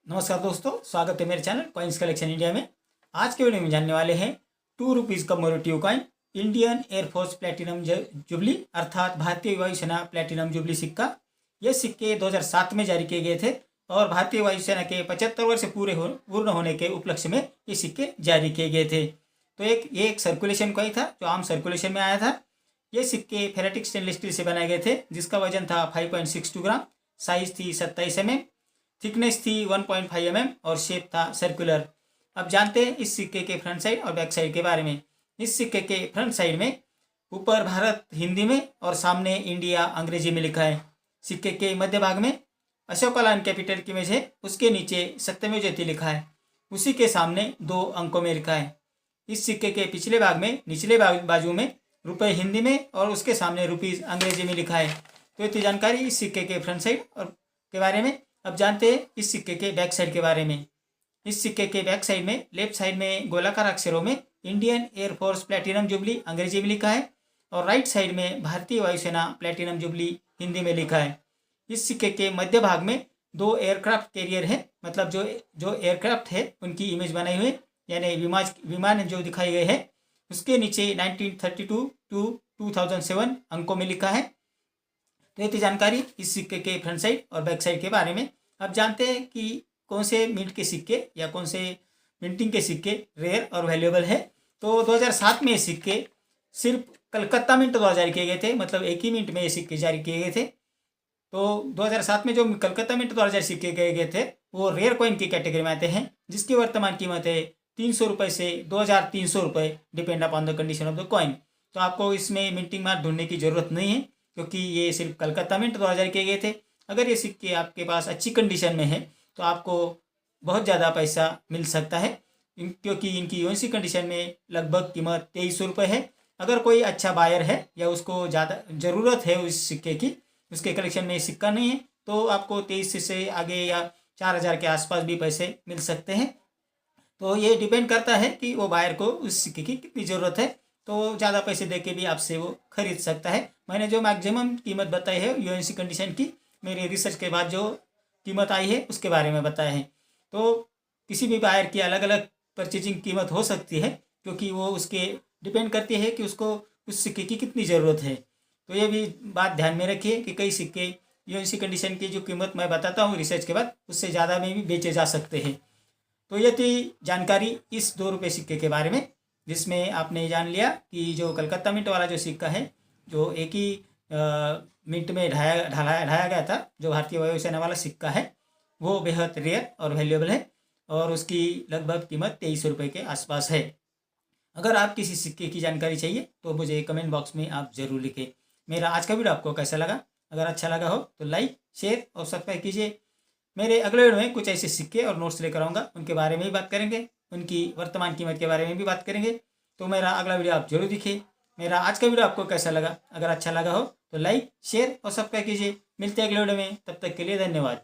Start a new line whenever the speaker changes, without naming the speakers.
नमस्कार दोस्तों, स्वागत है मेरे चैनल कॉइन्स कलेक्शन इंडिया में। आज के वीडियो में जानने वाले हैं ₹2 commemorative coin Indian air force platinum jubilee अर्थात भारतीय वायुसेना प्लेटिनम जुबली सिक्का। ये सिक्के 2007 में जारी किए गए थे और भारतीय वायुसेना के 75 वर्ष पूर्ण होने के उपलक्ष्य में ये सिक्के जारी किए गए थे। तो ये एक सर्कुलेशन कॉइन था जो आम सर्कुलेशन में आया था। ये सिक्के फेरेटिक स्टेनलेस स्टील से बनाए गए थे जिसका वजन था 5.62 ग्राम, साइज थी 27 mm, थिकनेस थी 1.5 mm और शेप था सर्कुलर। अब जानते हैं इस सिक्के के फ्रंट साइड और बैक साइड के बारे में। इस सिक्के के फ्रंट साइड में ऊपर भारत हिंदी में और सामने इंडिया अंग्रेजी में लिखा है। सिक्के के मध्य भाग में अशोका लाइन कैपिटल की इमेज है, उसके नीचे सत्यमेव जयते लिखा है, उसी के सामने 2 अंकों में लिखा है। इस सिक्के के पिछले भाग में निचले बाजू में रुपए हिंदी में और उसके सामने रुपीज़ अंग्रेजी में लिखा है। तो इतनी जानकारी इस सिक्के के फ्रंट साइड और के बारे में। अब जानते हैं इस सिक्के के बैक साइड के बारे में। इस सिक्के के बैक साइड में लेफ्ट साइड में गोलाकार अक्षरों में इंडियन एयरफोर्स प्लेटिनम जुबली अंग्रेजी में लिखा है और राइट साइड में भारतीय वायुसेना प्लेटिनम जुबली हिंदी में लिखा है। इस सिक्के के मध्य भाग में 2 एयरक्राफ्ट कैरियर है, मतलब जो एयरक्राफ्ट है उनकी इमेज बनाई हुई, यानी विमान जो दिखाए गए हैं। उसके नीचे 1932 टू 2007 अंकों में लिखा है। तो ये जानकारी इस सिक्के के फ्रंट साइड और बैक साइड के बारे में। अब जानते हैं कि कौन से मिंट के सिक्के या कौन से मिंटिंग के सिक्के रेयर और वैल्यूएबल है। तो 2007 में ये सिक्के सिर्फ कलकत्ता मिंट द्वारा जारी किए गए थे, मतलब एक ही मिंट में ये सिक्के जारी किए गए थे। तो 2007 में जो कलकत्ता मिंट द्वारा जारी सिक्के किए गए थे वो रेयर कॉइन की कैटेगरी में आते हैं, जिसकी वर्तमान कीमत है ₹300 से ₹2300, depend upon the condition of the coin. तो आपको इसमें मिंटिंग मार्क ढूंढने की जरूरत नहीं है क्योंकि ये सिर्फ कलकत्ता मिंट 2000 किए गए थे। अगर ये सिक्के आपके पास अच्छी कंडीशन में है तो आपको बहुत ज़्यादा पैसा मिल सकता है, क्योंकि इनकी यूएनसी कंडीशन में लगभग कीमत ₹2300 है। अगर कोई अच्छा बायर है या उसको ज़्यादा ज़रूरत है उस सिक्के की, उसके कलेक्शन में सिक्का नहीं है, तो आपको 23 से आगे या 4000 के आसपास भी पैसे मिल सकते हैं। तो ये डिपेंड करता है कि वो बायर को उस सिक्के की कितनी ज़रूरत है, तो ज़्यादा पैसे दे के भी आपसे वो खरीद सकता है। मैंने जो मैक्सिमम कीमत बताई है यूएनसी कंडीशन की, मेरी रिसर्च के बाद जो कीमत आई है उसके बारे में बताया है। तो किसी भी बायर की अलग अलग परचेजिंग कीमत हो सकती है, क्योंकि वो उसके डिपेंड करती है कि उसको उस सिक्के की कितनी ज़रूरत है। तो ये भी बात ध्यान में रखिए कि कई सिक्के यूएनसी कंडीशन की जो कीमत मैं बताता हूँ रिसर्च के बाद, उससे ज़्यादा में भी बेचे जा सकते हैं। तो ये थी जानकारी इस ₹2 सिक्के के बारे में, जिसमें आपने जान लिया कि जो कलकत्ता मिंट वाला जो सिक्का है, जो एक ही मिंट में ढाया गया था, जो भारतीय वायुसेना वाला सिक्का है, वो बेहद रेयर और वैल्यूएबल है और उसकी लगभग कीमत ₹2300 के आसपास है। अगर आप किसी सिक्के की जानकारी चाहिए तो मुझे कमेंट बॉक्स में आप ज़रूर लिखें। मेरा आज का वीडियो आपको कैसा लगा? अगर अच्छा लगा हो तो लाइक, शेयर और सब्सक्राइब कीजिए। मेरे अगले वीडियो में कुछ ऐसे सिक्के और नोट्स लेकर आऊँगा, उनके बारे में भी बात करेंगे, उनकी वर्तमान कीमत के बारे में भी बात करेंगे। तो मेरा अगला वीडियो आप जरूर देखिए। मेरा आज का वीडियो आपको कैसा लगा? अगर अच्छा लगा हो तो लाइक, शेयर और सब्सक्राइब कीजिए। मिलते हैं अगले वीडियो में, तब तक के लिए धन्यवाद।